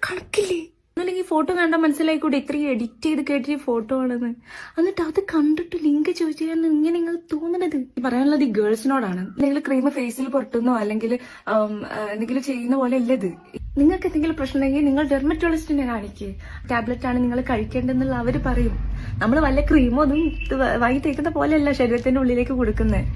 കണക്കില്ലേ? ഒന്നല്ലെങ്കിൽ ഫോട്ടോ കണ്ടാൽ മനസ്സിലായിക്കൂടെ ഇത്രയും എഡിറ്റ് ചെയ്ത് കേട്ടിയ ഫോട്ടോ ആണെന്ന്. എന്നിട്ട് അത് കണ്ടിട്ട് ലിങ്ക് ചോദിച്ചാൽ ഇങ്ങനെ നിങ്ങൾ തോന്നുന്നത്. പറയാനുള്ളത് ഈ ഗേൾസിനോടാണ്. നിങ്ങൾ ക്രീം ഫേസിൽ പുറത്തുനിന്നോ അല്ലെങ്കിൽ എന്തെങ്കിലും ചെയ്യുന്ന പോലെ അല്ല ഇത്. നിങ്ങൾക്ക് എന്തെങ്കിലും പ്രശ്നമുണ്ടെങ്കിൽ നിങ്ങൾ ഡെർമറ്റോളജിസ്റ്റിനെ കാണിക്കുക. ടാബ്ലറ്റ് ആണ് നിങ്ങൾ കഴിക്കേണ്ടതെന്നുള്ള അവർ പറയും. നമ്മൾ വല്ല ക്രീമോ ഒന്നും വാങ്ങി തേക്കുന്ന പോലെയല്ല ശരീരത്തിന്റെ ഉള്ളിലേക്ക് കൊടുക്കുന്നത്.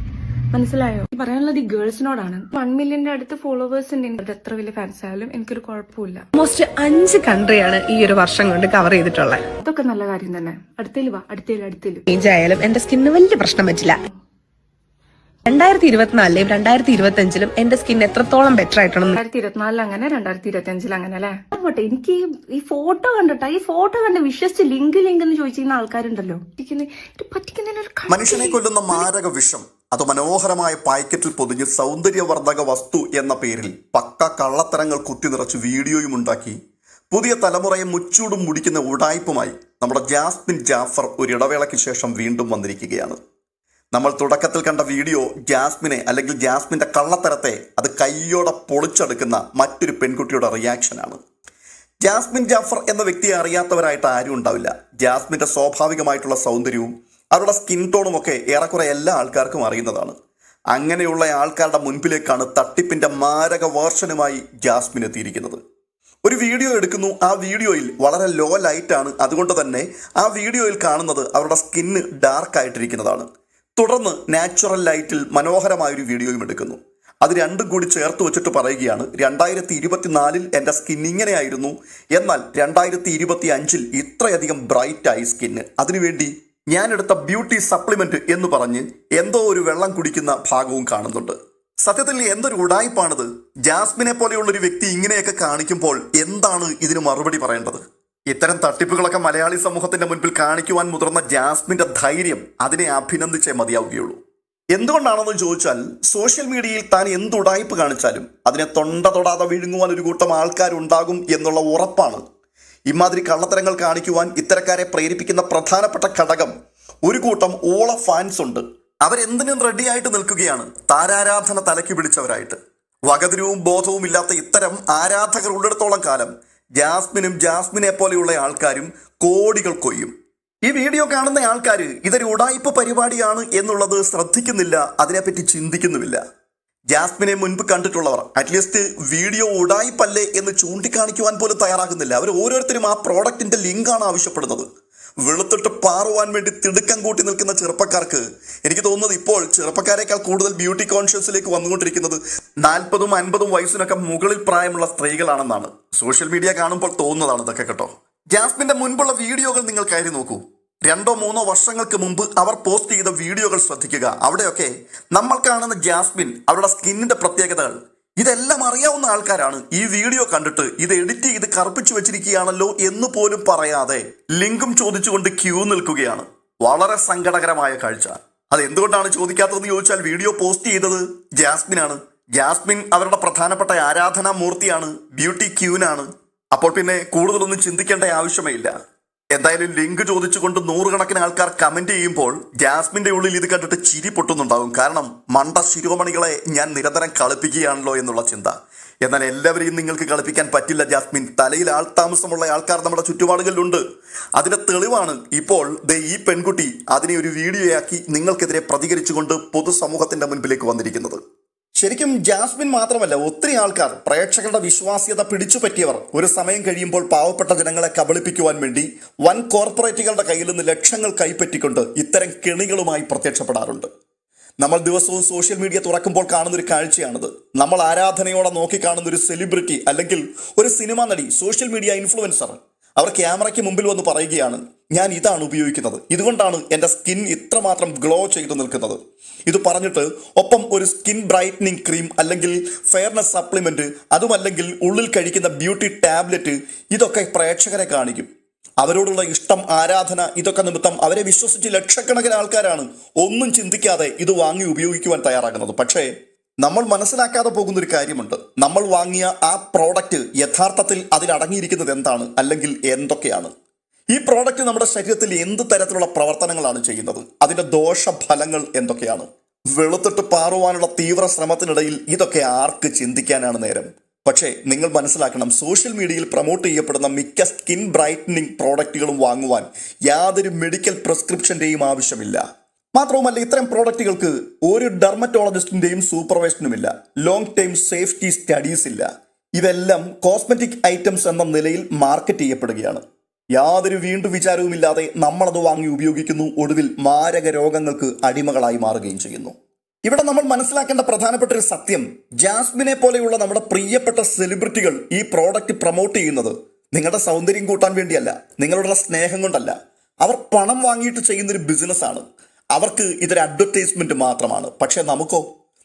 മനസ്സിലായോ? പറയാനുള്ളത് ഈ ഗേൾസിനോടാണ്. 1 മില്യന്റെ അടുത്ത് ഫോളോവേഴ്സ് ഉണ്ട്. എത്ര വലിയ ഫാൻസ് ആയാലും എനിക്കൊരു കുഴപ്പമില്ല. ഓൾമോസ്റ്റ് 5 കൺട്രിയാണ് ഈ ഒരു വർഷം കൊണ്ട് കവർ ചെയ്തിട്ടുള്ളത്. അതൊക്കെ നല്ല കാര്യം തന്നെ. അടുത്തേല് വാ, അടുത്തേല്. ഏജ് ആയാലും എന്റെ സ്കിന്നിന് വലിയ പ്രശ്നം പറ്റില്ല. 2024 2025 എന്റെ സ്കിൻ എത്രത്തോളം ബെറ്റർ ആയിട്ടാണ്. 2024 അങ്ങനെ 2025 അങ്ങനെ അല്ലേ? പോട്ടെ, എനിക്ക് ഈ ഫോട്ടോ കണ്ടിട്ടാ, ഈ ഫോട്ടോ കണ്ട് വിശ്വസിച്ച് ലിങ്ക് എന്ന് ചോദിച്ചിരുന്ന ആൾക്കാരുണ്ടല്ലോ. മനുഷ്യനെ കൊല്ലുന്ന മാരക വിഷം അത് മനോഹരമായ പാക്കറ്റിൽ പൊതിഞ്ഞ് സൗന്ദര്യവർദ്ധക വസ്തു എന്ന പേരിൽ പക്ക കള്ളത്തരങ്ങൾ കുത്തി നിറച്ച് വീഡിയോയും ഉണ്ടാക്കി പുതിയ തലമുറയെ മുച്ചൂടും മുടിക്കുന്ന ഉടായ്പുമായി നമ്മുടെ ജാസ്മിൻ ജാഫർ ഒരു ഇടവേളയ്ക്ക് ശേഷം വീണ്ടും വന്നിരിക്കുകയാണ്. നമ്മൾ തുടക്കത്തിൽ കണ്ട വീഡിയോ ജാസ്മിനെ അല്ലെങ്കിൽ ജാസ്മിന്റെ കള്ളത്തരത്തെ അത് കയ്യോടെ പൊളിച്ചെടുക്കുന്ന മറ്റൊരു പെൺകുട്ടിയുടെ റിയാക്ഷനാണ്. ജാസ്മിൻ ജാഫർ എന്ന വ്യക്തിയെ അറിയാത്തവരായിട്ട് ആരും ഉണ്ടാവില്ല. ജാസ്മിന്റെ സ്വാഭാവികമായിട്ടുള്ള സൗന്ദര്യവും അവരുടെ സ്കിൻ ടോണും ഒക്കെ ഏറെക്കുറെ എല്ലാ ആൾക്കാർക്കും അറിയുന്നതാണ്. അങ്ങനെയുള്ള ആൾക്കാരുടെ മുൻപിലേക്കാണ് തട്ടിപ്പിന്റെ മാരക വേർഷനുമായി ജാസ്മിൻ എത്തിയിരിക്കുന്നത്. ഒരു വീഡിയോ എടുക്കുന്നു. ആ വീഡിയോയിൽ വളരെ ലോ ലൈറ്റാണ്. അതുകൊണ്ട് തന്നെ ആ വീഡിയോയിൽ കാണുന്നത് അവരുടെ സ്കിന്ന് ഡാർക്ക് ആയിട്ടിരിക്കുന്നതാണ്. തുടർന്ന് നാച്ചുറൽ ലൈറ്റിൽ മനോഹരമായൊരു വീഡിയോയും എടുക്കുന്നു. അത് രണ്ടും കൂടി ചേർത്ത് വെച്ചിട്ട് പറയുകയാണ്, 2024 എൻ്റെ സ്കിൻ ഇങ്ങനെയായിരുന്നു, എന്നാൽ 2025 ഇത്രയധികം ബ്രൈറ്റായി സ്കിന്ന്. അതിനുവേണ്ടി ഞാനെടുത്ത ബ്യൂട്ടി സപ്ലിമെന്റ് എന്ന് പറഞ്ഞ് എന്തോ ഒരു വെള്ളം കുടിക്കുന്ന ഭാഗവും കാണുന്നുണ്ട്. സത്യത്തിൽ എന്തൊരു ഉടായ്പാണിത്. ജാസ്മിനെ പോലെയുള്ളൊരു വ്യക്തി ഇങ്ങനെയൊക്കെ കാണിക്കുമ്പോൾ എന്താണ് ഇതിന് മറുപടി പറയേണ്ടത്? ഇത്തരം തട്ടിപ്പുകളൊക്കെ മലയാളി സമൂഹത്തിന്റെ മുൻപിൽ കാണിക്കുവാൻ മുതിർന്ന ജാസ്മിന്റെ ധൈര്യം അതിനെ അഭിനന്ദിച്ചേ മതിയാവുകയുള്ളൂ. എന്തുകൊണ്ടാണെന്ന് ചോദിച്ചാൽ, സോഷ്യൽ മീഡിയയിൽ താൻ എന്തുടായ്പ് കാണിച്ചാലും അതിനെ തൊണ്ട തൊടാതെ വിഴുങ്ങുവാൻ ഒരു കൂട്ടം ആൾക്കാരുണ്ടാകും എന്നുള്ള ഉറപ്പാണ്. ഇമാതിരി കള്ളത്തരങ്ങൾ കാണിക്കുവാൻ ഇത്തരക്കാരെ പ്രേരിപ്പിക്കുന്ന പ്രധാനപ്പെട്ട ഘടകം ഒരു കൂട്ടം ഓള ഫാൻസ് ഉണ്ട്. അവരെന്തിനും റെഡിയായിട്ട് നിൽക്കുകയാണ്, താരാരാധന തലയ്ക്ക് പിടിച്ചവരായിട്ട്. വകതിരിവും ബോധവും ഇല്ലാത്ത ഇത്തരം ആരാധകർ ഉള്ളിടത്തോളം കാലം ജാസ്മിനും ജാസ്മിനെ പോലെയുള്ള ആൾക്കാരും കോടികൾ കൊയ്യും. ഈ വീഡിയോ കാണുന്ന ആൾക്കാർ ഇതൊരു ഉടായ്പ പരിപാടിയാണ് എന്നുള്ളത് ശ്രദ്ധിക്കുന്നില്ല, അതിനെപ്പറ്റി ചിന്തിക്കുന്നുമില്ല. ജാസ്മിനെ മുൻപ് കണ്ടിട്ടുള്ളവർ അറ്റ്ലീസ്റ്റ് വീഡിയോ ഉടായ്പല്ലേ എന്ന് ചൂണ്ടിക്കാണിക്കുവാൻ പോലും തയ്യാറാകുന്നില്ല. അവർ ഓരോരുത്തരും ആ പ്രോഡക്റ്റിന്റെ ലിങ്കാണ് ആവശ്യപ്പെടുന്നത്. വെളുത്തിട്ട് പാറുവാൻ വേണ്ടി തിടുക്കം കൂട്ടി നിൽക്കുന്ന ചെറുപ്പക്കാർക്ക് എനിക്ക് തോന്നുന്നത് ഇപ്പോൾ ചെറുപ്പക്കാരെക്കാൾ കൂടുതൽ ബ്യൂട്ടി കോൺഷ്യസിലേക്ക് വന്നുകൊണ്ടിരിക്കുന്നത് 40ഉം 50ഉം വയസ്സിനൊക്കെ മുകളിൽ പ്രായമുള്ള സ്ത്രീകളാണെന്നാണ് സോഷ്യൽ മീഡിയ കാണുമ്പോൾ തോന്നുന്നതാണ് ഇതൊക്കെ കേട്ടോ. ജാസ്മിന്റെ മുൻപുള്ള വീഡിയോകൾ നിങ്ങൾ കയറി നോക്കൂ. 2-3 വർഷങ്ങൾക്ക് മുമ്പ് അവർ പോസ്റ്റ് ചെയ്ത വീഡിയോകൾ ശ്രദ്ധിക്കുക. അവിടെയൊക്കെ നമ്മൾ കാണുന്ന ജാസ്മിൻ, അവരുടെ സ്കിന്നിന്റെ പ്രത്യേകതകൾ ഇതെല്ലാം അറിയാവുന്ന ആൾക്കാരാണ്. ഈ വീഡിയോ കണ്ടിട്ട് ഇത് എഡിറ്റ് ചെയ്ത് കറുപ്പിച്ചു വെച്ചിരിക്കുകയാണല്ലോ എന്ന് പോലും പറയാതെ ലിങ്കും ചോദിച്ചുകൊണ്ട് ക്യൂ നിൽക്കുകയാണ്. വളരെ സങ്കടകരമായ കാഴ്ച. അത് എന്തുകൊണ്ടാണ് ചോദിക്കാത്തതെന്ന് ചോദിച്ചാൽ, വീഡിയോ പോസ്റ്റ് ചെയ്തത് ജാസ്മിനാണ്. ജാസ്മിൻ അവരുടെ പ്രധാനപ്പെട്ട ആരാധനാ മൂർത്തിയാണ്, ബ്യൂട്ടി ക്യൂനാണ്. അപ്പോൾ പിന്നെ കൂടുതലൊന്നും ചിന്തിക്കേണ്ട ആവശ്യമേ ഇല്ല. എന്തായാലും ലിങ്ക് ചോദിച്ചുകൊണ്ട് 100 കണക്കിന് ആൾക്കാർ കമന്റ് ചെയ്യുമ്പോൾ ജാസ്മിന്റെ ഉള്ളിൽ ഇത് കണ്ടിട്ട് ചിരി പൊട്ടുന്നുണ്ടാവും. കാരണം മണ്ട ശിരോമണികളെ ഞാൻ നിരന്തരം കളിപ്പിക്കുകയാണല്ലോ എന്നുള്ള ചിന്ത. എന്നാൽ എല്ലാവരെയും നിങ്ങൾക്ക് കളിപ്പിക്കാൻ പറ്റില്ല ജാസ്മിൻ. തലയിൽ ആൾതാമസമുള്ള ആൾക്കാർ നമ്മുടെ ചുറ്റുപാടുകളിലുണ്ട്. അതിന്റെ തെളിവാണ് ഇപ്പോൾ ഈ പെൺകുട്ടി അതിനെ ഒരു വീഡിയോയാക്കി നിങ്ങൾക്കെതിരെ പ്രതികരിച്ചുകൊണ്ട് പൊതുസമൂഹത്തിന്റെ മുൻപിലേക്ക് വന്നിരിക്കുന്നത്. ശരിക്കും ജാസ്മിൻ മാത്രമല്ല, ഒത്തിരി ആൾക്കാർ പ്രേക്ഷകരുടെ വിശ്വാസ്യത പിടിച്ചു പറ്റിയവർ ഒരു സമയം കഴിയുമ്പോൾ പാവപ്പെട്ട ജനങ്ങളെ കബളിപ്പിക്കുവാൻ വേണ്ടി വൻ കോർപ്പറേറ്റുകളുടെ കയ്യിൽ നിന്ന് ലക്ഷങ്ങൾ കൈപ്പറ്റിക്കൊണ്ട് ഇത്തരം കെണികളുമായി പ്രത്യക്ഷപ്പെടാറുണ്ട്. നമ്മൾ ദിവസവും സോഷ്യൽ മീഡിയ തുറക്കുമ്പോൾ കാണുന്നൊരു കാഴ്ചയാണിത്. നമ്മൾ ആരാധനയോടെ നോക്കിക്കാണുന്ന ഒരു സെലിബ്രിറ്റി അല്ലെങ്കിൽ ഒരു സിനിമാ നടി, സോഷ്യൽ മീഡിയ ഇൻഫ്ലുവൻസർ അവർ ക്യാമറയ്ക്ക് മുമ്പിൽ വന്ന് പറയുകയാണ്, ഞാൻ ഇതാണ് ഉപയോഗിക്കുന്നത്, ഇതുകൊണ്ടാണ് എൻ്റെ സ്കിൻ ഇത്രമാത്രം ഗ്ലോ ചെയ്ത് നിൽക്കുന്നത്. ഇത് പറഞ്ഞിട്ട് ഒപ്പം ഒരു സ്കിൻ ബ്രൈറ്റനിങ് ക്രീം അല്ലെങ്കിൽ ഫെയർനെസ് സപ്ലിമെന്റ്, അതുമല്ലെങ്കിൽ ഉള്ളിൽ കഴിക്കുന്ന ബ്യൂട്ടി ടാബ്ലറ്റ്, ഇതൊക്കെ പ്രേക്ഷകരെ കാണിക്കും. അവരോടുള്ള ഇഷ്ടം, ആരാധന, ഇതൊക്കെ നിമിത്തം അവരെ വിശ്വസിച്ച് ലക്ഷക്കണക്കിന് ആൾക്കാരാണ് ഒന്നും ചിന്തിക്കാതെ ഇത് വാങ്ങി ഉപയോഗിക്കുവാൻ തയ്യാറാകുന്നത്. പക്ഷേ നമ്മൾ മനസ്സിലാക്കാതെ പോകുന്ന ഒരു കാര്യമുണ്ട്. നമ്മൾ വാങ്ങിയ ആ പ്രോഡക്റ്റ് യഥാർത്ഥത്തിൽ അതിലടങ്ങിയിരിക്കുന്നത് എന്താണ്, അല്ലെങ്കിൽ എന്തൊക്കെയാണ്? ഈ പ്രോഡക്റ്റ് നമ്മുടെ ശരീരത്തിൽ എന്ത് തരത്തിലുള്ള പ്രവർത്തനങ്ങളാണ് ചെയ്യുന്നത്, അതിന്റെ ദോഷഫലങ്ങൾ എന്തൊക്കെയാണ്? വെളുത്തിട്ട് പാറുവാനുള്ള തീവ്ര ശ്രമത്തിനിടയിൽ ഇതൊക്കെ ആർക്ക് ചിന്തിക്കാനാണ് നേരം? പക്ഷേ നിങ്ങൾ മനസ്സിലാക്കണം, സോഷ്യൽ മീഡിയയിൽ പ്രൊമോട്ട് ചെയ്യപ്പെടുന്ന മിക്ക സ്കിൻ ബ്രൈറ്റനിങ് പ്രോഡക്റ്റുകളും വാങ്ങുവാൻ യാതൊരു മെഡിക്കൽ പ്രിസ്ക്രിപ്ഷന്റെയും ആവശ്യമില്ല. മാത്രവുമല്ല, ഇത്തരം പ്രോഡക്റ്റുകൾക്ക് ഒരു ഡെർമറ്റോളജിസ്റ്റിന്റെയും സൂപ്പർവൈഷനുമില്ല. ലോങ് ടൈം സേഫ്റ്റി സ്റ്റഡീസ് ഇല്ല. ഇതെല്ലാം കോസ്മെറ്റിക് ഐറ്റംസ് എന്ന നിലയിൽ മാർക്കറ്റ് ചെയ്യപ്പെടുകയാണ്. യാതൊരു വീണ്ടും വിചാരവുമില്ലാതെ നമ്മളത് വാങ്ങി ഉപയോഗിക്കുന്നു. ഒടുവിൽ മാരക രോഗങ്ങൾക്ക് അടിമകളായി മാറുകയും ചെയ്യുന്നു. ഇവിടെ നമ്മൾ മനസ്സിലാക്കേണ്ട പ്രധാനപ്പെട്ട ഒരു സത്യം, ജാസ്മിനെ പോലെയുള്ള നമ്മുടെ പ്രിയപ്പെട്ട സെലിബ്രിറ്റികൾ ഈ പ്രോഡക്റ്റ് പ്രൊമോട്ട് ചെയ്യുന്നത് നിങ്ങളുടെ സൗന്ദര്യം കൂട്ടാൻ വേണ്ടിയല്ല, നിങ്ങളുടെ സ്നേഹം കൊണ്ടല്ല. അവർ പണം വാങ്ങിയിട്ട് ചെയ്യുന്നൊരു ബിസിനസ്സാണ്. അവർക്ക് ഇതൊരു അഡ്വർടൈസ്മെന്റ് മാത്രമാണ്. പക്ഷെ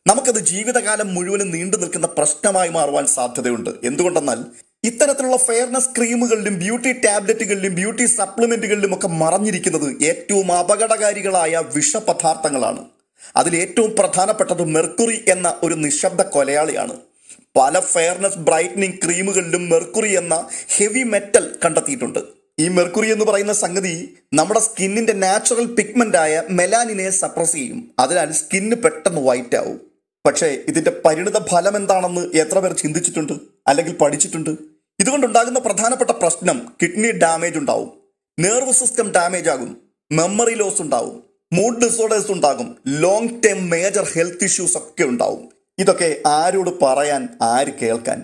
നമുക്കത് ജീവിതകാലം മുഴുവനും നീണ്ടു നിൽക്കുന്ന പ്രശ്നമായി മാറുവാൻ സാധ്യതയുണ്ട്. എന്തുകൊണ്ടെന്നാൽ ഇത്തരത്തിലുള്ള ഫെയർനെസ് ക്രീമുകളിലും ബ്യൂട്ടി ടാബ്ലറ്റുകളിലും ബ്യൂട്ടി സപ്ലിമെന്റുകളിലും ഒക്കെ മറഞ്ഞിരിക്കുന്നത് ഏറ്റവും അപകടകാരികളായ വിഷപദാർത്ഥങ്ങളാണ്. അതിൽ ഏറ്റവും പ്രധാനപ്പെട്ടത് മെർക്കുറി എന്ന ഒരു നിശബ്ദ കൊലയാളിയാണ്. പല ഫെയർനെസ് ബ്രൈറ്റനിങ് ക്രീമുകളിലും മെർക്കുറി എന്ന ഹെവി മെറ്റൽ കണ്ടെത്തിയിട്ടുണ്ട്. ഈ മെർക്കുറി എന്ന് പറയുന്ന സംഗതി നമ്മുടെ സ്കിന്നിന്റെ നാച്ചുറൽ പിഗ്മെന്റായ മെലാനിനെ സപ്രസ് ചെയ്യും. അതിനാൽ സ്കിന്ന് പെട്ടെന്ന് വൈറ്റ് ആവും. പക്ഷേ ഇതിന്റെ പരിണിത ഫലം എന്താണെന്ന് എത്ര പേർ ചിന്തിച്ചിട്ടുണ്ട് അല്ലെങ്കിൽ പഠിച്ചിട്ടുണ്ട്? ഇതുകൊണ്ടുണ്ടാകുന്ന പ്രധാനപ്പെട്ട പ്രശ്നം കിഡ്നി ഡാമേജ് ഉണ്ടാവും, നെർവ് സിസ്റ്റം ഡാമേജ് ആകും, മെമ്മറി ലോസ് ഉണ്ടാവും, മൂഡ് ഡിസോർഡേഴ്സ് ഉണ്ടാകും, long time major health issues ഒക്കെ ഉണ്ടാവും. ഇതൊക്കെ ആരോട് പറയാൻ, ആര് കേൾക്കാൻ?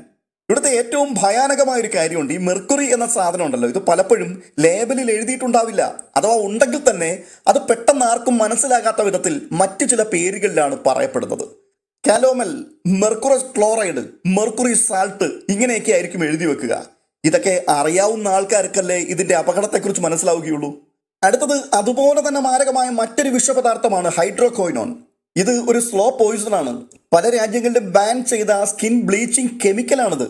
ഇവിടുത്തെ ഏറ്റവും ഭയാനകമായ ഒരു കാര്യമുണ്ട്. ഈ മെർക്കുറി എന്ന സാധനം ഉണ്ടല്ലോ, ഇത് പലപ്പോഴും ലേബലിൽ എഴുതിയിട്ടുണ്ടാവില്ല. അഥവാ ഉണ്ടെങ്കിൽ തന്നെ അത് പെട്ടെന്ന് ആർക്കും മനസ്സിലാകാത്ത വിധത്തിൽ മറ്റു ചില പേരുകളിലാണ് പറയപ്പെടുന്നത്. കാലോമൽ, മെർക്കുറസ് ക്ലോറൈഡ്, മെർക്കുറി സാൾട്ട്, ഇങ്ങനെയൊക്കെ ആയിരിക്കും എഴുതി വെക്കുക. ഇതൊക്കെ അറിയാവുന്ന ആൾക്കാർക്കല്ലേ ഇതിന്റെ അപകടത്തെക്കുറിച്ച് മനസ്സിലാവുകയുള്ളൂ. അടുത്തത് അതുപോലെ തന്നെ മാരകമായ മറ്റൊരു വിഷപദാർത്ഥമാണ് ഹൈഡ്രോക്വൈനോൺ. ഇത് ഒരു സ്ലോ പോയിസൺ ആണ്. പല രാജ്യങ്ങളിലും ബാൻ ചെയ്ത സ്കിൻ ബ്ലീച്ചിങ് കെമിക്കലാണിത്.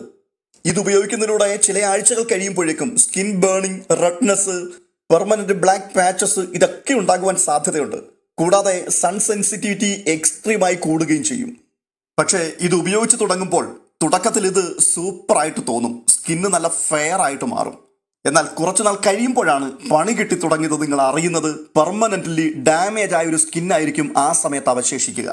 ഇത് ഉപയോഗിക്കുന്നതിലൂടെ ചില ആഴ്ചകൾ കഴിയുമ്പോഴേക്കും skin burning, redness, permanent black patches ഇതൊക്കെ ഉണ്ടാകുവാൻ സാധ്യതയുണ്ട്. കൂടാതെ സൺ സെൻസിറ്റിവിറ്റി എക്സ്ട്രീമായി കൂടുകയും ചെയ്യും. പക്ഷേ ഇത് ഉപയോഗിച്ച് തുടങ്ങുമ്പോൾ തുടക്കത്തിൽ ഇത് സൂപ്പറായിട്ട് തോന്നും, സ്കിന്ന് നല്ല ഫെയർ ആയിട്ട് മാറും. എന്നാൽ കുറച്ചുനാൾ കഴിയുമ്പോഴാണ് പണി കിട്ടി തുടങ്ങിയത് നിങ്ങൾ അറിയുന്നത് പെർമനന്റ്ലി ഡാമേജ് ആയ ഒരു സ്കിന്നായിരിക്കും ആ സമയത്ത് അവശേഷിക്കുക.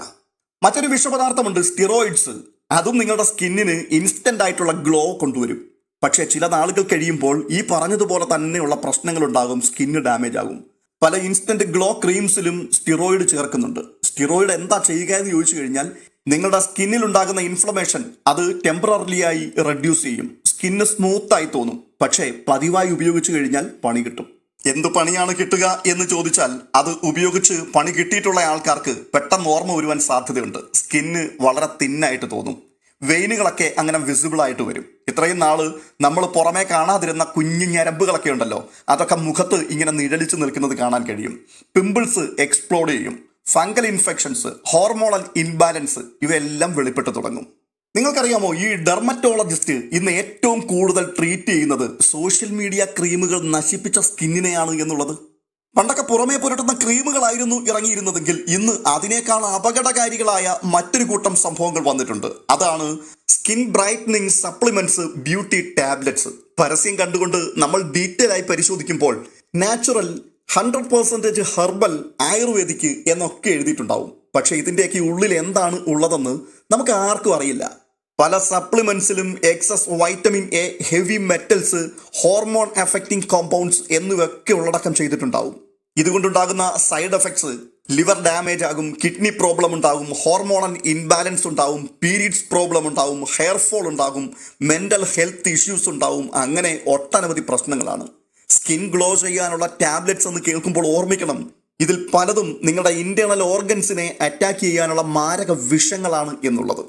മറ്റൊരു വിഷപദാർത്ഥമുണ്ട്, സ്റ്റിറോയിഡ്സ്. അതും നിങ്ങളുടെ സ്കിന്നിന് ഇൻസ്റ്റന്റ് ആയിട്ടുള്ള ഗ്ലോ കൊണ്ടുവരും. പക്ഷേ ചില നാളുകൾ കഴിയുമ്പോൾ ഈ പറഞ്ഞതുപോലെ തന്നെയുള്ള പ്രശ്നങ്ങൾ ഉണ്ടാകും, സ്കിന്ന് ഡാമേജ് ആകും. പല ഇൻസ്റ്റന്റ് ഗ്ലോ ക്രീംസിലും സ്റ്റിറോയിഡ് ചേർക്കുന്നുണ്ട്. സ്റ്റിറോയിഡ് എന്താ ചെയ്യുക എന്ന് ചോദിച്ചു കഴിഞ്ഞാൽ നിങ്ങളുടെ സ്കിന്നിൽ ഉണ്ടാകുന്ന ഇൻഫ്ലമേഷൻ അത് ടെമ്പററിലി ആയി റെഡ്യൂസ് ചെയ്യും. സ്കിന്ന് സ്മൂത്തായി തോന്നും. പക്ഷേ പതിവായി ഉപയോഗിച്ചു കഴിഞ്ഞാൽ പണി കിട്ടും. എന്ത് പണിയാണ് കിട്ടുക എന്ന് ചോദിച്ചാൽ അത് ഉപയോഗിച്ച് പണി കിട്ടിയിട്ടുള്ള ആൾക്കാർക്ക് പെട്ടെന്ന് ഓർമ്മ വരുവാൻ സാധ്യതയുണ്ട്. സ്കിന്ന് വളരെ തിന്നായിട്ട് തോന്നും, വെയിനുകളൊക്കെ അങ്ങനെ വിസിബിൾ ആയിട്ട് വരും. ഇത്രയും നാള് നമ്മൾ പുറമേ കാണാതിരുന്ന കുഞ്ഞു ഞരമ്പുകളൊക്കെ ഉണ്ടല്ലോ, അതൊക്കെ മുഖത്ത് ഇങ്ങനെ നിഴലിച്ച് നിൽക്കുന്നത് കാണാൻ കഴിയും. പിമ്പിൾസ് എക്സ്പ്ലോഡ് ചെയ്യും. ഫംഗൽ ഇൻഫെക്ഷൻസ്, ഹോർമോണൽ ഇൻബാലൻസ് ഇവയെല്ലാം വെളിപ്പെട്ട് തുടങ്ങും. നിങ്ങൾക്കറിയാമോ, ഈ ഡെർമറ്റോളജിസ്റ്റ് ഇന്ന് ഏറ്റവും കൂടുതൽ ട്രീറ്റ് ചെയ്യുന്നത് സോഷ്യൽ മീഡിയ ക്രീമുകൾ നശിപ്പിച്ച സ്കിന്നിനെയാണ് എന്നുള്ളത്. പണ്ടൊക്കെ പുറമേ പുരട്ടുന്ന ക്രീമുകളായിരുന്നു ഇറങ്ങിയിരുന്നതെങ്കിൽ ഇന്ന് അതിനേക്കാൾ അപകടകാരികളായ മറ്റൊരു കൂട്ടം സംഭവങ്ങൾ വന്നിട്ടുണ്ട്. അതാണ് skin brightening supplements, beauty tablets. പരസ്യം കണ്ടുകൊണ്ട് നമ്മൾ ഡീറ്റെയിൽ ആയി പരിശോധിക്കുമ്പോൾ നാച്ചുറൽ, 100% ഹെർബൽ, ആയുർവേദിക് എന്നൊക്കെ എഴുതിയിട്ടുണ്ടാവും. പക്ഷെ ഇതിൻ്റെയൊക്കെ ഉള്ളിൽ എന്താണ് ഉള്ളതെന്ന് നമുക്ക് ആർക്കും അറിയില്ല. പല സപ്ലിമെന്റ്സിലും excess vitamin A, heavy metals, hormone effecting compounds എന്നിവയൊക്കെ ഉള്ളടക്കം ചെയ്തിട്ടുണ്ടാവും. ഇതുകൊണ്ടുണ്ടാകുന്ന സൈഡ് എഫക്ട്സ് ലിവർ ഡാമേജ് ആകും, കിഡ്നി പ്രോബ്ലം ഉണ്ടാകും, ഹോർമോണൽ ഇൻബാലൻസ് ഉണ്ടാവും, പീരീഡ്സ് പ്രോബ്ലം ഉണ്ടാവും, ഹെയർ ഫോൾ ഉണ്ടാകും, മെന്റൽ ഹെൽത്ത് ഇഷ്യൂസ് ഉണ്ടാവും. അങ്ങനെ ഒട്ടനവധി പ്രശ്നങ്ങളാണ്. സ്കിൻ ഗ്ലോ ചെയ്യാനുള്ള ടാബ്ലറ്റ്സ് എന്ന് കേൾക്കുമ്പോൾ ഓർമ്മിക്കണം, ഇതിൽ പലതും നിങ്ങളുടെ ഇന്റേണൽ ഓർഗൻസിനെ അറ്റാക്ക് ചെയ്യാനുള്ള മാരക വിഷങ്ങളാണ് എന്നുള്ളത്.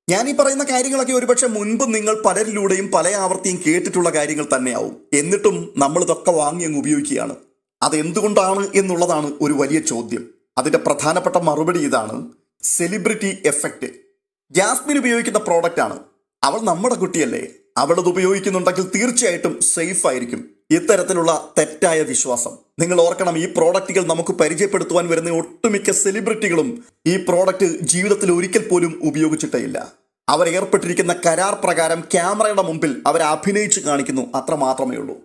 ഞാൻ ഈ പറയുന്ന കാര്യങ്ങളൊക്കെ ഒരുപക്ഷെ മുൻപ് നിങ്ങൾ പലരിലൂടെയും പല ആവർത്തിയും കേട്ടിട്ടുള്ള കാര്യങ്ങൾ തന്നെയാവും. എന്നിട്ടും നമ്മൾ ഇതൊക്കെ വാങ്ങി അങ്ങ് ഉപയോഗിക്കുകയാണ്. അതെന്തുകൊണ്ടാണ് എന്നുള്ളതാണ് ഒരു വലിയ ചോദ്യം. അതിന്റെ പ്രധാനപ്പെട്ട മറുപടി ഇതാണ്: സെലിബ്രിറ്റി എഫക്റ്റ്. ജാസ്മിൻ ഉപയോഗിക്കുന്ന പ്രോഡക്റ്റ് ആണ്. അവൾ നമ്മുടെ കുട്ടിയല്ലേ, അവളത് ഉപയോഗിക്കുന്നുണ്ടെങ്കിൽ തീർച്ചയായിട്ടും സേഫ് ആയിരിക്കും. ഇത്തരത്തിലുള്ള തെറ്റായ വിശ്വാസം നിങ്ങൾ ഓർക്കണം. ഈ പ്രോഡക്റ്റുകൾ നമുക്ക് പരിചയപ്പെടുത്തുവാൻ വരുന്ന ഒട്ടുമിക്ക സെലിബ്രിറ്റികളും ഈ പ്രോഡക്റ്റ് ജീവിതത്തിൽ ഒരിക്കൽ പോലും ഉപയോഗിച്ചിട്ടേ ഇല്ല. അവർ ഏർപ്പെട്ടിരിക്കുന്ന കരാർ പ്രകാരം ക്യാമറയുടെ മുമ്പിൽ അവർ അഭിനയിച്ച് കാണിക്കുന്നു, അത്ര മാത്രമേ ഉള്ളൂ.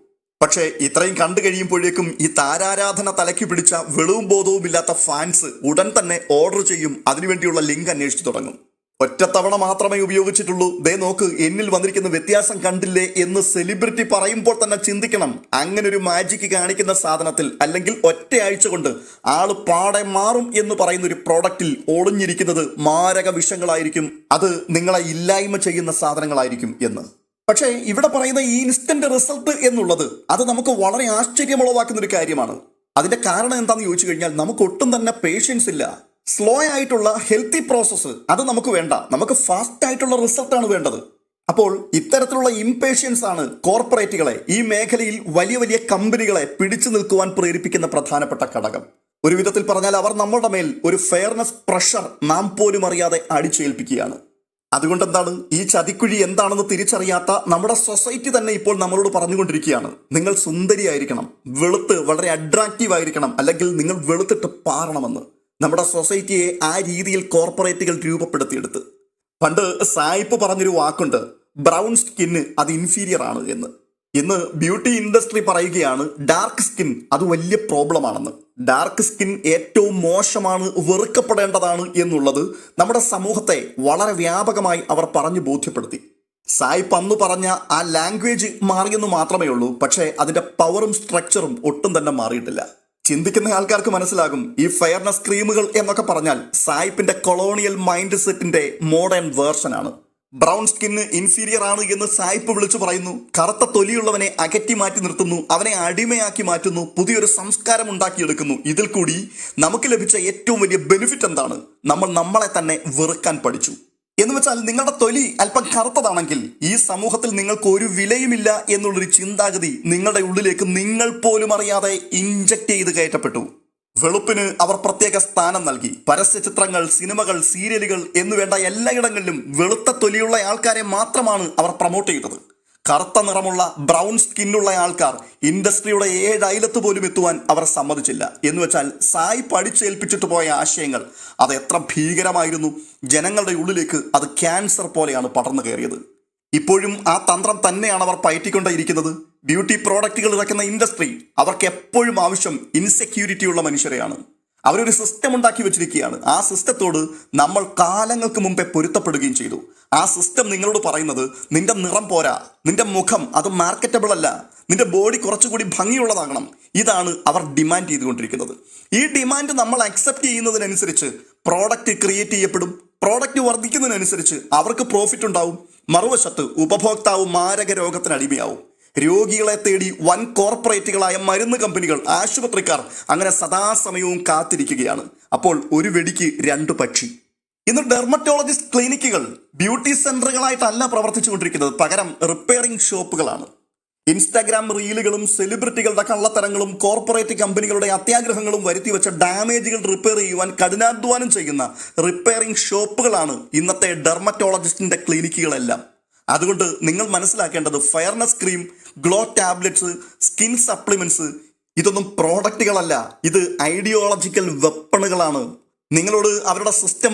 പക്ഷേ ഇത്രയും കണ്ടു കഴിയുമ്പോഴേക്കും ഈ താരാരാധന തലയ്ക്ക് പിടിച്ച വെളിവും ബോധവും ഇല്ലാത്ത ഫാൻസ് ഉടൻ തന്നെ ഓർഡർ ചെയ്യും, അതിനുവേണ്ടിയുള്ള ലിങ്ക് അന്വേഷിച്ചു തുടങ്ങും. ഒറ്റത്തവണ മാത്രമേ ഉപയോഗിച്ചിട്ടുള്ളൂ, ദേ നോക്ക് എന്നിൽ വന്നിരിക്കുന്ന വ്യത്യാസം കണ്ടില്ലേ എന്ന് സെലിബ്രിറ്റി പറയുമ്പോൾ തന്നെ ചിന്തിക്കണം. അങ്ങനെ ഒരു മാജിക് കാണിക്കുന്ന സാധനത്തിൽ അല്ലെങ്കിൽ ഒറ്റയാഴ്ച കൊണ്ട് ആള് പാടെ മാറും എന്ന് പറയുന്ന ഒരു പ്രോഡക്റ്റിൽ ഒളിഞ്ഞിരിക്കുന്നത് മാരക വിഷങ്ങളായിരിക്കും, അത് നിങ്ങളെ ഇല്ലായ്മ ചെയ്യുന്ന സാധനങ്ങളായിരിക്കും എന്ന്. പക്ഷേ ഇവിടെ പറയുന്ന ഈ ഇൻസ്റ്റന്റ് റിസൾട്ട് എന്നുള്ളത് അത് നമുക്ക് വളരെ ആശ്ചര്യമുളവാക്കുന്ന ഒരു കാര്യമാണ്. അതിന്റെ കാരണം എന്താണെന്ന് ചോദിച്ചു കഴിഞ്ഞാൽ നമുക്ക് ഒട്ടും തന്നെ പേഷ്യൻസ് ഇല്ല. സ്ലോ ആയിട്ടുള്ള ഹെൽത്തി പ്രോസസ്സ് അത് നമുക്ക് വേണ്ട, നമുക്ക് ഫാസ്റ്റ് ആയിട്ടുള്ള റിസൾട്ടാണ് വേണ്ടത്. അപ്പോൾ ഇത്തരത്തിലുള്ള ഇംപേഷ്യൻസ് ആണ് കോർപ്പറേറ്റുകളെ, ഈ മേഖലയിൽ വലിയ വലിയ കമ്പനികളെ പിടിച്ചു നിൽക്കുവാൻ പ്രേരിപ്പിക്കുന്ന പ്രധാനപ്പെട്ട ഘടകം. ഒരു വിധത്തിൽ പറഞ്ഞാൽ അവർ നമ്മുടെ മേൽ ഒരു ഫെയർനെസ് പ്രഷർ നാം പോലും അറിയാതെ അടിച്ചേൽപ്പിക്കുകയാണ്. അതുകൊണ്ട് എന്താണ്, ഈ ചതിക്കുഴി എന്താണെന്ന് തിരിച്ചറിയാത്ത നമ്മുടെ സൊസൈറ്റി തന്നെ ഇപ്പോൾ നമ്മളോട് പറഞ്ഞുകൊണ്ടിരിക്കുകയാണ്, നിങ്ങൾ സുന്ദരിയായിരിക്കണം, വെളുത്ത് വളരെ അട്രാക്റ്റീവ് ആയിരിക്കണം, അല്ലെങ്കിൽ നിങ്ങൾ വെളുത്തിട്ട് പാറണമെന്ന്. നമ്മുടെ സൊസൈറ്റിയെ ആ രീതിയിൽ കോർപ്പറേറ്റുകൾ രൂപപ്പെടുത്തിയെടുത്ത്. പണ്ട് സായിപ്പ് പറഞ്ഞൊരു വാക്കുണ്ട്, ബ്രൗൺ സ്കിന്ന് അത് ഇൻഫീരിയർ ആണ് എന്ന്. ഇന്ന് ബ്യൂട്ടി ഇൻഡസ്ട്രി പറയുകയാണ് ഡാർക്ക് സ്കിൻ അത് വലിയ പ്രോബ്ലം ആണെന്ന്. ഡാർക്ക് സ്കിൻ ഏറ്റവും മോശമാണ്, വെറുക്കപ്പെടേണ്ടതാണ് എന്നുള്ളത് നമ്മുടെ സമൂഹത്തെ വളരെ വ്യാപകമായി അവർ പറഞ്ഞു ബോധ്യപ്പെടുത്തി. സായിപ്പ് അന്ന് പറഞ്ഞ ആ ലാംഗ്വേജ് മാറിയെന്ന് മാത്രമേ ഉള്ളൂ, പക്ഷേ അതിന്റെ പവറും സ്ട്രക്ചറും ഒട്ടും തന്നെ മാറിയിട്ടില്ല. ചിന്തിക്കുന്ന ആൾക്കാർക്ക് മനസ്സിലാകും, ഈ ഫെയർനെസ് ക്രീമുകൾ എന്നൊക്കെ പറഞ്ഞാൽ സായിപ്പിന്റെ കൊളോണിയൽ മൈൻഡ് സെറ്റിന്റെ മോഡേൺ വേർഷനാണ്. ബ്രൗൺ സ്കിന്ന് ഇൻഫീരിയർ ആണ് എന്ന് സായിപ്പ് വിളിച്ചു പറയുന്നു, കറുത്ത തൊലിയുള്ളവനെ അകറ്റി മാറ്റി നിർത്തുന്നു, അവനെ അടിമയാക്കി മാറ്റുന്നു, പുതിയൊരു സംസ്കാരം ഉണ്ടാക്കിയെടുക്കുന്നു. ഇതിൽ കൂടി നമുക്ക് ലഭിച്ച ഏറ്റവും വലിയ ബെനിഫിറ്റ് എന്താണ്? നമ്മൾ നമ്മളെ തന്നെ വെറുക്കാൻ പഠിച്ചു. എന്ന് വെച്ചാൽ നിങ്ങളുടെ തൊലി അല്പം കറുത്തതാണെങ്കിൽ ഈ സമൂഹത്തിൽ നിങ്ങൾക്ക് ഒരു വിലയുമില്ല എന്നുള്ളൊരു ചിന്താഗതി നിങ്ങളുടെ ഉള്ളിലേക്ക് നിങ്ങൾ പോലും അറിയാതെ ഇൻജക്ട് ചെയ്ത് കയറ്റപ്പെട്ടു. വെളുപ്പിന് അവർ പ്രത്യേക സ്ഥാനം നൽകി. പരസ്യ ചിത്രങ്ങൾ, സിനിമകൾ, സീരിയലുകൾ എന്നുവേണ്ട എല്ലായിടങ്ങളിലും വെളുത്ത തൊലിയുള്ള ആൾക്കാരെ മാത്രമാണ് അവർ പ്രൊമോട്ട് ചെയ്തത്. കറുത്ത നിറമുള്ള ബ്രൗൺ സ്കിന്നുള്ള ആൾക്കാർ ഇൻഡസ്ട്രിയുടെ 7 അയലത്ത് പോലും എത്തുവാൻ അവർ സമ്മതിച്ചില്ല. എന്ന് വെച്ചാൽ സായി പഠിച്ചേൽപ്പിച്ചിട്ട് പോയ ആശയങ്ങൾ അത് എത്ര ഭീകരമായിരുന്നു. ജനങ്ങളുടെ ഉള്ളിലേക്ക് അത് ക്യാൻസർ പോലെയാണ് പടർന്നു കയറിയത്. ഇപ്പോഴും ആ തന്ത്രം തന്നെയാണ് അവർ പയറ്റിക്കൊണ്ടേയിരിക്കുന്നത്. ബ്യൂട്ടി പ്രോഡക്റ്റുകൾ ഇറക്കുന്ന ഇൻഡസ്ട്രി അവർക്ക് എപ്പോഴും ആവശ്യം ഇൻസെക്യൂരിറ്റി ഉള്ള മനുഷ്യരെയാണ്. അവരൊരു സിസ്റ്റം ഉണ്ടാക്കി വെച്ചിരിക്കുകയാണ്. ആ സിസ്റ്റത്തോട് നമ്മൾ കാലങ്ങൾക്ക് മുമ്പേ പൊരുത്തപ്പെടുകയും ചെയ്തു. ആ സിസ്റ്റം നിങ്ങളോട് പറയുന്നത് നിന്റെ നിറം പോരാ, നിന്റെ മുഖം അത് മാർക്കറ്റബിൾ അല്ല, നിന്റെ ബോഡി കുറച്ചുകൂടി ഭംഗിയുള്ളതാകണം. ഇതാണ് അവർ ഡിമാൻഡ് ചെയ്തുകൊണ്ടിരിക്കുന്നത്. ഈ ഡിമാൻഡ് നമ്മൾ അക്സെപ്റ്റ് ചെയ്യുന്നതിനനുസരിച്ച് പ്രോഡക്റ്റ് ക്രിയേറ്റ് ചെയ്യപ്പെടും. പ്രോഡക്റ്റ് വർദ്ധിക്കുന്നതിനനുസരിച്ച് അവർക്ക് പ്രോഫിറ്റ് ഉണ്ടാവും. മറുവശത്ത് ഉപഭോക്താവ് മാരക രോഗത്തിന് അടിമയാവും. രോഗികളെ തേടി വൻ കോർപ്പറേറ്റുകളായ മരുന്ന് കമ്പനികൾ, ആശുപത്രിക്കാർ അങ്ങനെ സദാസമയവും കാത്തിരിക്കുകയാണ്. അപ്പോൾ ഒരു വെടിക്ക് 2 പക്ഷി. ഇന്ന് ഡെർമറ്റോളജിസ്റ്റ് ക്ലിനിക്കുകൾ ബ്യൂട്ടി സെന്ററുകളായിട്ടല്ല പ്രവർത്തിച്ചുകൊണ്ടിരിക്കുന്നത്, പകരം റിപ്പയറിംഗ് ഷോപ്പുകളാണ്. ഇൻസ്റ്റാഗ്രാം റീലുകളും സെലിബ്രിറ്റികളുടെ കള്ളത്തരങ്ങളും കോർപ്പറേറ്റ് കമ്പനികളുടെ അത്യാഗ്രഹങ്ങളും വരുത്തിവെച്ച ഡാമേജുകൾ റിപ്പയർ ചെയ്യുവാൻ കഠിനാധ്വാനം ചെയ്യുന്ന റിപ്പയറിംഗ് ഷോപ്പുകളാണ് ഇന്നത്തെ ഡെർമറ്റോളജിസ്റ്റിന്റെ ക്ലിനിക്കുകളെല്ലാം. അതുകൊണ്ട് നിങ്ങൾ മനസ്സിലാക്കേണ്ടത് fairness cream, glow tablets, skin supplements ഇതൊന്നും പ്രോഡക്റ്റുകളല്ല, ഇത് ഐഡിയോളജിക്കൽ വെപ്പണുകളാണ്. നിങ്ങളോട് അവരുടെ സിസ്റ്റം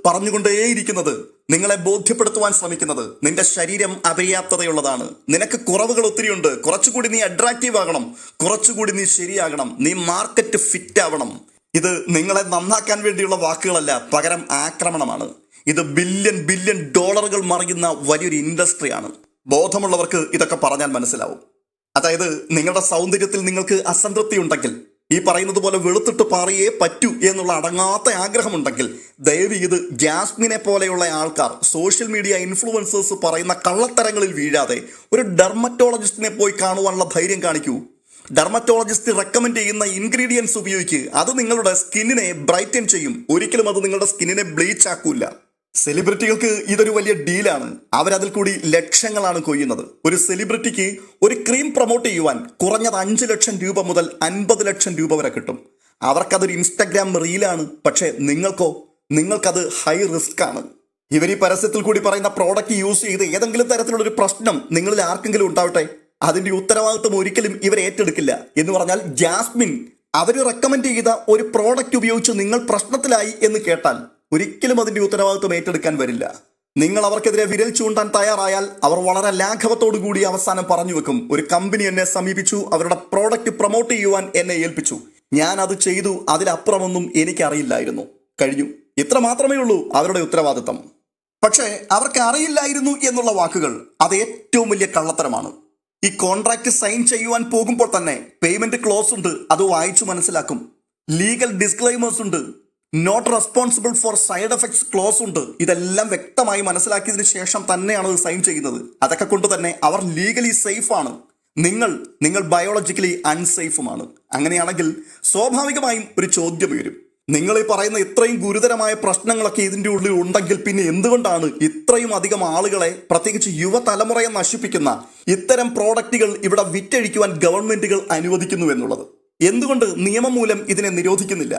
പറഞ്ഞുകൊണ്ടേയിരിക്കുന്നത്, നിങ്ങളെ ബോധ്യപ്പെടുത്തുവാൻ ശ്രമിക്കുന്നത് നിന്റെ ശരീരം അപര്യാപ്തതയുള്ളതാണ്, നിനക്ക് കുറവുകൾ ഒത്തിരിയുണ്ട്, കുറച്ചുകൂടി നീ അട്രാക്റ്റീവ് ആകണം, കുറച്ചുകൂടി നീ ശരിയാകണം, നീ മാർക്കറ്റ് ഫിറ്റ് ആവണം. ഇത് നിങ്ങളെ നന്നാക്കാൻ വേണ്ടിയുള്ള വാക്കുകളല്ല, പകരം ആക്രമണമാണ്. ഇത് ബില്യൺ ഡോളറുകൾ മറിയുന്ന വലിയൊരു ഇൻഡസ്ട്രിയാണ്. ബോധമുള്ളവർക്ക് ഇതൊക്കെ പറഞ്ഞാൽ മനസ്സിലാവും. അതായത് നിങ്ങളുടെ സൗന്ദര്യത്തിൽ നിങ്ങൾക്ക് അസംതൃപ്തി ഉണ്ടെങ്കിൽ, ഈ പറയുന്നത് പോലെ വെളുത്തിട്ട് പാറിയേ പറ്റൂ എന്നുള്ള അടങ്ങാത്ത ആഗ്രഹമുണ്ടെങ്കിൽ ദയവ് ഇത് ജാസ്മിനെ പോലെയുള്ള ആൾക്കാർ, സോഷ്യൽ മീഡിയ ഇൻഫ്ലുവൻസേഴ്സ് പറയുന്ന കള്ളത്തരങ്ങളിൽ വീഴാതെ ഒരു ഡെർമറ്റോളജിസ്റ്റിനെ പോയി കാണുവാനുള്ള ധൈര്യം കാണിക്കൂ. ഡെർമറ്റോളജിസ്റ്റ് റെക്കമെൻഡ് ചെയ്യുന്ന ഇൻഗ്രീഡിയൻസ് ഉപയോഗിക്കുക. അത് നിങ്ങളുടെ സ്കിന്നിനെ ബ്രൈറ്റൻ ചെയ്യും, ഒരിക്കലും അത് നിങ്ങളുടെ സ്കിന്നിനെ ബ്ലീച്ച് ആക്കൂല. സെലിബ്രിറ്റികൾക്ക് ഇതൊരു വലിയ ഡീലാണ്. അവരതിൽ കൂടി ലക്ഷങ്ങളാണ് കൊയ്യുന്നത്. ഒരു സെലിബ്രിറ്റിക്ക് ഒരു ക്രീം പ്രൊമോട്ട് ചെയ്യുവാൻ കുറഞ്ഞത് 5 ലക്ഷം രൂപ മുതൽ 50 ലക്ഷം രൂപ വരെ കിട്ടും. അവർക്കതൊരു ഇൻസ്റ്റാഗ്രാം റീലാണ്. പക്ഷേ നിങ്ങൾക്കത് ഹൈ റിസ്ക് ആണ്. ഇവർ ഈ പരസ്യത്തിൽ കൂടി പറയുന്ന പ്രോഡക്റ്റ് യൂസ് ചെയ്ത് ഏതെങ്കിലും തരത്തിലുള്ളൊരു പ്രശ്നം നിങ്ങളിൽ ആർക്കെങ്കിലും ഉണ്ടാവട്ടെ, അതിന്റെ ഉത്തരവാദിത്വം ഒരിക്കലും ഇവർ ഏറ്റെടുക്കില്ല. എന്ന് പറഞ്ഞാൽ ജാസ്മിൻ അവർ റെക്കമെൻഡ് ചെയ്ത ഒരു പ്രോഡക്റ്റ് ഉപയോഗിച്ച് നിങ്ങൾ പ്രശ്നത്തിലായി എന്ന് കേട്ടാൽ ഒരിക്കലും അതിന്റെ ഉത്തരവാദിത്വം ഏറ്റെടുക്കാൻ വരില്ല. നിങ്ങൾ അവർക്കെതിരെ വിരൽ ചൂണ്ടാൻ തയ്യാറായാൽ അവർ വളരെ ലാഘവത്തോടു കൂടി അവസാനം പറഞ്ഞു വെക്കും, ഒരു കമ്പനി എന്നെ സമീപിച്ചു, അവരുടെ പ്രോഡക്റ്റ് പ്രൊമോട്ട് ചെയ്യുവാൻ എന്നെ ഏൽപ്പിച്ചു, ഞാൻ അത് ചെയ്തു, അതിലപ്പുറമൊന്നും എനിക്കറിയില്ലായിരുന്നു, കഴിഞ്ഞു. ഇത്ര മാത്രമേ ഉള്ളൂ അവരുടെ ഉത്തരവാദിത്വം. പക്ഷേ അവർക്ക് അറിയില്ലായിരുന്നു എന്നുള്ള വാക്കുകൾ അത് ഏറ്റവും വലിയ കള്ളത്തരമാണ്. ഈ കോൺട്രാക്ട് സൈൻ ചെയ്യുവാൻ പോകുമ്പോൾ തന്നെ പേയ്മെന്റ് ക്ലോസ് ഉണ്ട്, അത് വായിച്ചു മനസ്സിലാക്കും. ലീഗൽ ഡിസ്ക്ലൈമേഴ്സ് ഉണ്ട്, not responsible for side effects clause ഉണ്ട്. ഇതെല്ലാം വ്യക്തമായി മനസ്സിലാക്കിയതിനു ശേഷം തന്നെയാണ് അത് സൈൻ ചെയ്യുന്നത്. അതൊക്കെ കൊണ്ട് തന്നെ അവർ ലീഗലി സേഫ് ആണ്. നിങ്ങൾ ബയോളജിക്കലി അൺസേഫുമാണ്. അങ്ങനെയാണെങ്കിൽ സ്വാഭാവികമായും ഒരു ചോദ്യം വരും. നിങ്ങൾ ഈ പറയുന്ന ഇത്രയും ഗുരുതരമായ പ്രശ്നങ്ങളൊക്കെ ഇതിൻ്റെ ഉള്ളിൽ ഉണ്ടെങ്കിൽ പിന്നെ എന്തുകൊണ്ടാണ് ഇത്രയും അധികം ആളുകളെ, പ്രത്യേകിച്ച് യുവതലമുറയെ നശിപ്പിക്കുന്ന ഇത്തരം പ്രോഡക്റ്റുകൾ ഇവിടെ വിറ്റഴിക്കുവാൻ ഗവൺമെന്റുകൾ അനുവദിക്കുന്നു എന്നുള്ളത്? എന്തുകൊണ്ട് നിയമം മൂലം ഇതിനെ നിരോധിക്കുന്നില്ല?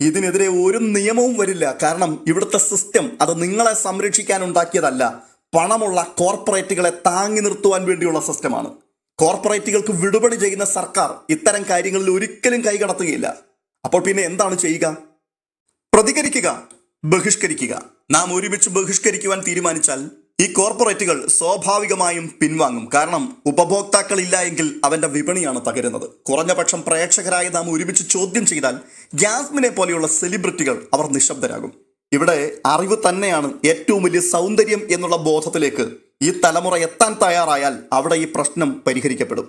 ഇതിനെതിരെ ഒരു നിയമവും വരില്ല. കാരണം ഇവിടുത്തെ സിസ്റ്റം അത് നിങ്ങളെ സംരക്ഷിക്കാൻ ഉണ്ടാക്കിയതല്ല, പണമുള്ള കോർപ്പറേറ്റുകളെ താങ്ങി നിർത്തുവാൻ വേണ്ടിയുള്ള സിസ്റ്റമാണ്. കോർപ്പറേറ്റുകൾക്ക് വിടുപണി ചെയ്യുന്ന സർക്കാർ ഇത്തരം കാര്യങ്ങളിൽ ഒരിക്കലും കൈകടത്തുകയില്ല. അപ്പോൾ പിന്നെ എന്താണ് ചെയ്യുക? പ്രതികരിക്കുക, ബഹിഷ്കരിക്കുക. നാം ഒരുമിച്ച് ബഹിഷ്കരിക്കുവാൻ തീരുമാനിച്ചാൽ ഈ കോർപ്പറേറ്റുകൾ സ്വാഭാവികമായും പിൻവാങ്ങും. കാരണം ഉപഭോക്താക്കൾ ഇല്ല എങ്കിൽ അവന്റെ വിപണിയാണ് തകരുന്നത്. കുറഞ്ഞപക്ഷം പ്രേക്ഷകരായി നാം ഒരുമിച്ച് ചോദ്യം ചെയ്താൽ ജാസ്മിനെ പോലെയുള്ള സെലിബ്രിറ്റികൾ അവർ നിശബ്ദരാകും. ഇവിടെ അറിവ് തന്നെയാണ് ഏറ്റവും വലിയ സൗന്ദര്യം എന്നുള്ള ബോധത്തിലേക്ക് ഈ തലമുറ എത്താൻ തയ്യാറായാൽ അവിടെ ഈ പ്രശ്നം പരിഹരിക്കപ്പെടും.